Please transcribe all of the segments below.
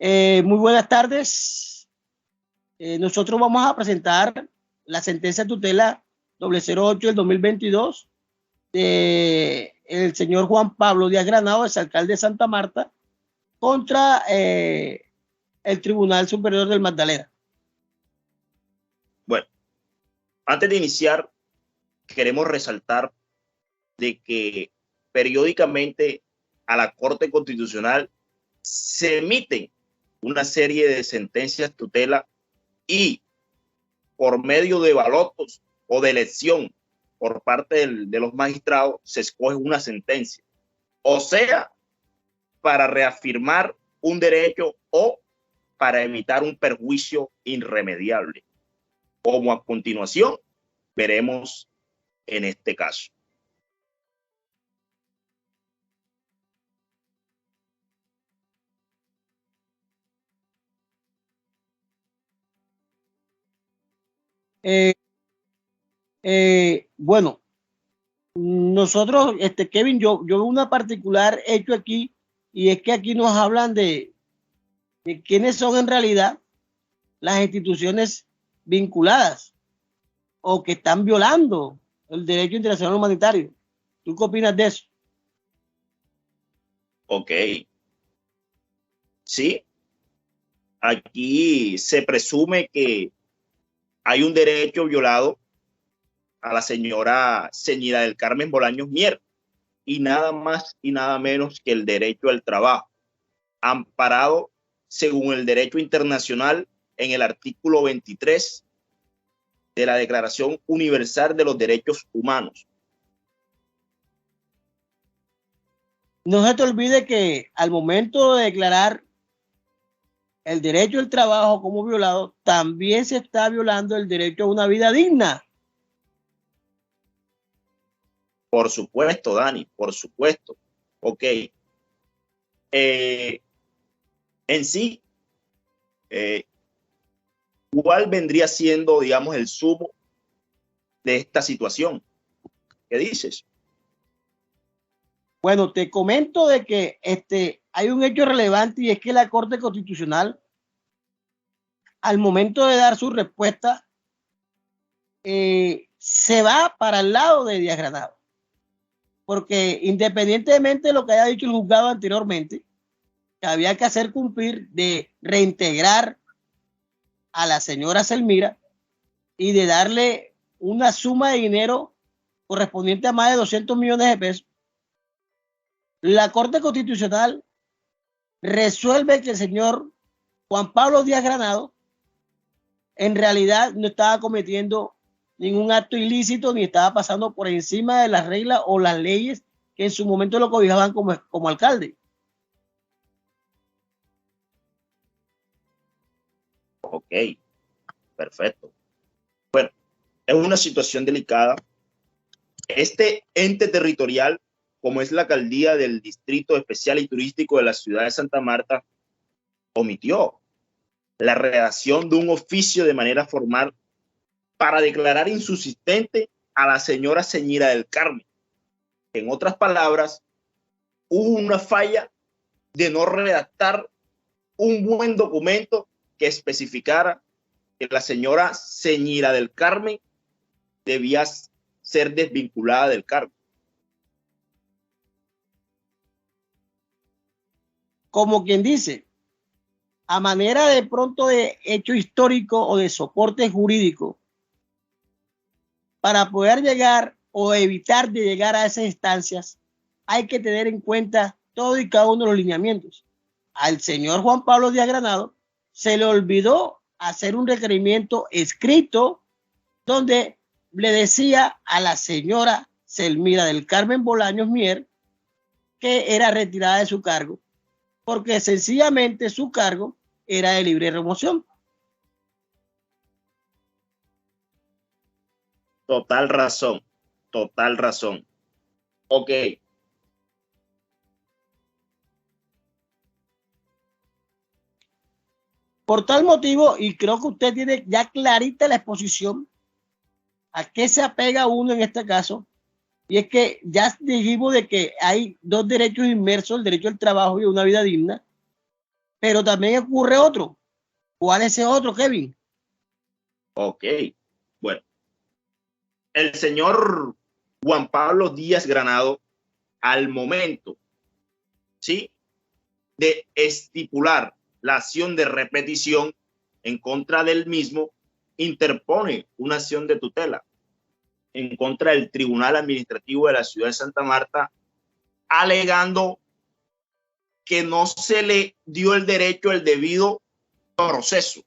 Muy buenas tardes. Nosotros vamos a presentar la sentencia de tutela 008 del 2022 de el señor Juan Pablo Díaz Granado, exalcalde de Santa Marta, contra el Tribunal Superior del Magdalena. Bueno, antes de iniciar, queremos resaltar de que periódicamente a la Corte Constitucional se emiten una serie de sentencias tutela y por medio de balotos o de elección por parte de los magistrados se escoge una sentencia, o sea, para reafirmar un derecho o para evitar un perjuicio irremediable, como a continuación veremos en este caso. Bueno, nosotros, Kevin, yo veo una particular hecho aquí, y es que aquí nos hablan de quiénes son en realidad las instituciones vinculadas o que están violando el derecho internacional humanitario. ¿Tú qué opinas de eso? Ok. Sí, aquí se presume que hay un derecho violado a la señora Ceñida del Carmen Bolaños Mier, y nada más y nada menos que el derecho al trabajo, amparado según el derecho internacional en el artículo 23 de la Declaración Universal de los Derechos Humanos. No se te olvide que al momento de declarar el derecho al trabajo como violado, también se está violando el derecho a una vida digna. Por supuesto, Dani, por supuesto. Ok. En sí, ¿cuál vendría siendo, digamos, el sumo de esta situación? ¿Qué dices? Bueno, te comento de que hay un hecho relevante, y es que la Corte Constitucional, al momento de dar su respuesta, se va para el lado de Díaz Granado. Porque independientemente de lo que haya dicho el juzgado anteriormente, que había que hacer cumplir de reintegrar a la señora Selmira y de darle una suma de dinero correspondiente a más de 200 millones de pesos, la Corte Constitucional resuelve que el señor Juan Pablo Díaz Granado en realidad no estaba cometiendo ningún acto ilícito ni estaba pasando por encima de las reglas o las leyes que en su momento lo cobijaban como alcalde. Ok, perfecto. Bueno, es una situación delicada. Este ente territorial, como es la alcaldía del Distrito Especial y Turístico de la ciudad de Santa Marta, omitió la redacción de un oficio de manera formal para declarar insubsistente a la señora Ceñida del Carmen. En otras palabras, hubo una falla de no redactar un buen documento que especificara que la señora Ceñida del Carmen debía ser desvinculada del cargo. Como quien dice, a manera de pronto de hecho histórico o de soporte jurídico, para poder llegar o evitar de llegar a esas instancias, hay que tener en cuenta todo y cada uno de los lineamientos. Al señor Juan Pablo Díaz Granado se le olvidó hacer un requerimiento escrito donde le decía a la señora Selmira del Carmen Bolaños Mier que era retirada de su cargo, porque sencillamente su cargo era de libre remoción. Total razón, total razón. Ok. Por tal motivo, y creo que usted tiene ya clarita la exposición a qué se apega uno en este caso, y es que ya dijimos de que hay dos derechos inmersos, el derecho al trabajo y a una vida digna, Pero también ocurre otro. ¿Cuál es ese otro, Kevin? Ok, bueno, el señor Juan Pablo Díaz Granado, al momento, ¿sí?, de estipular la acción de repetición en contra del mismo, interpone una acción de tutela en contra del Tribunal Administrativo de la Ciudad de Santa Marta, alegando que no se le dio el derecho al debido proceso.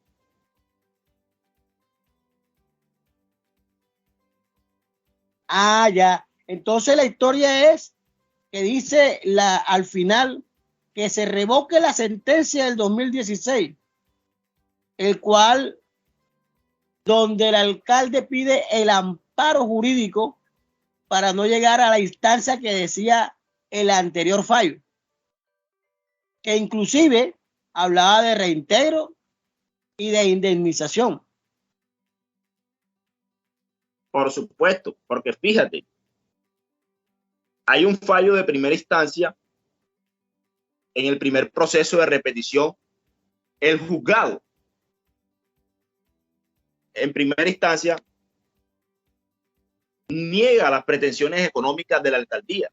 Ah, ya. Entonces la historia es que dice al final que se revoque la sentencia del 2016, el cual, donde el alcalde pide el amparo jurídico para no llegar a la instancia que decía el anterior fallo, que inclusive hablaba de reintegro y de indemnización. Por supuesto, porque fíjate, hay un fallo de primera instancia en el primer proceso de repetición. El juzgado en primera instancia niega las pretensiones económicas de la alcaldía,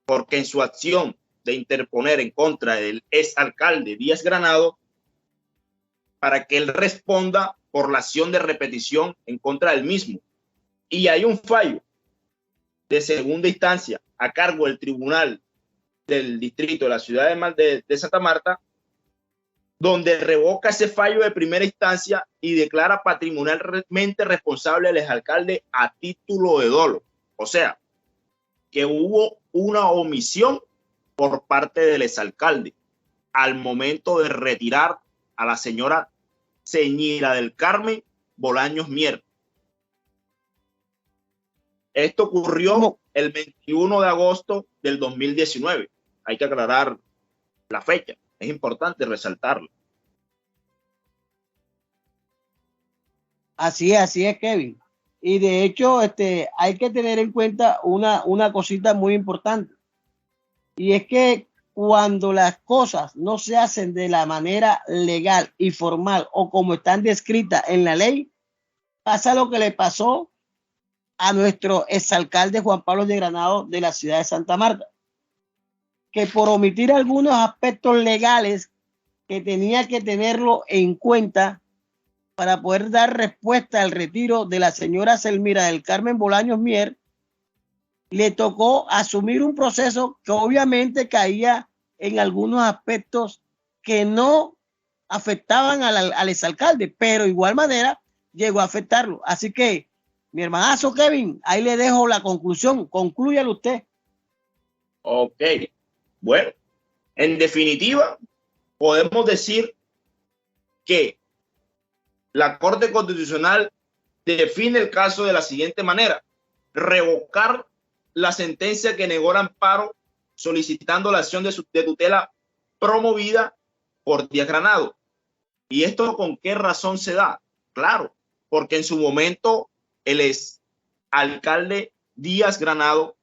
porque en su acción de interponer en contra del exalcalde Díaz Granado para que él responda por la acción de repetición en contra del mismo. Y hay un fallo de segunda instancia a cargo del Tribunal del Distrito de la Ciudad de Santa Marta, donde revoca ese fallo de primera instancia y declara patrimonialmente responsable al exalcalde a título de dolo. O sea, que hubo una omisión por parte del exalcalde al momento de retirar a la señora Señora del Carmen Bolaños Mier. Esto ocurrió el 21 de agosto del 2019. Hay que aclarar la fecha. Es importante resaltarlo. Así es, Kevin. Y de hecho, hay que tener en cuenta una cosita muy importante. Y es que cuando las cosas no se hacen de la manera legal y formal o como están descritas en la ley, pasa lo que le pasó a nuestro exalcalde Juan Pablo de Granado de la ciudad de Santa Marta, que por omitir algunos aspectos legales que tenía que tenerlo en cuenta para poder dar respuesta al retiro de la señora Selmira del Carmen Bolaños Mier, le tocó asumir un proceso que obviamente caía en algunos aspectos que no afectaban al exalcalde, pero de igual manera llegó a afectarlo. Así que, mi hermanazo Kevin, ahí le dejo la conclusión. Conclúyalo usted. Ok. Bueno, en definitiva, podemos decir que la Corte Constitucional define el caso de la siguiente manera: revocar la sentencia que negó el amparo solicitando la acción de tutela promovida por Díaz Granado. ¿Y esto con qué razón se da? Claro, porque en su momento el exalcalde Díaz Granado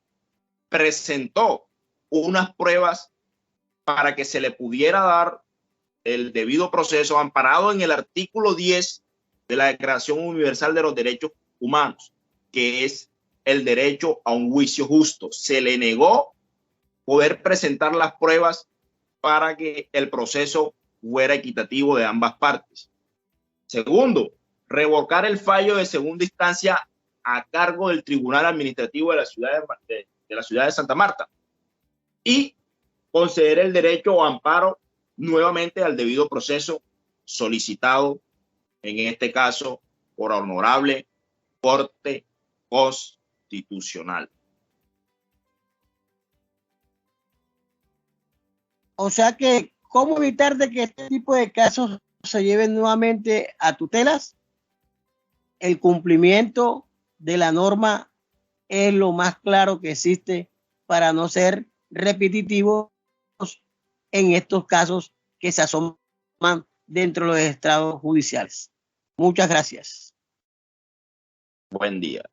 presentó unas pruebas para que se le pudiera dar el debido proceso amparado en el artículo 10 de la Declaración Universal de los Derechos Humanos, que es el derecho a un juicio justo. Se le negó poder presentar las pruebas para que el proceso fuera equitativo de ambas partes. Segundo, revocar el fallo de segunda instancia a cargo del Tribunal Administrativo de la Ciudad de Santa Marta y conceder el derecho o amparo nuevamente al debido proceso solicitado, en este caso, por honorable Corte Constitucional. O sea que, ¿cómo evitar de que este tipo de casos se lleven nuevamente a tutelas? El cumplimiento de la norma es lo más claro que existe para no ser repetitivos en estos casos que se asoman dentro de los estrados judiciales. Muchas gracias. Buen día.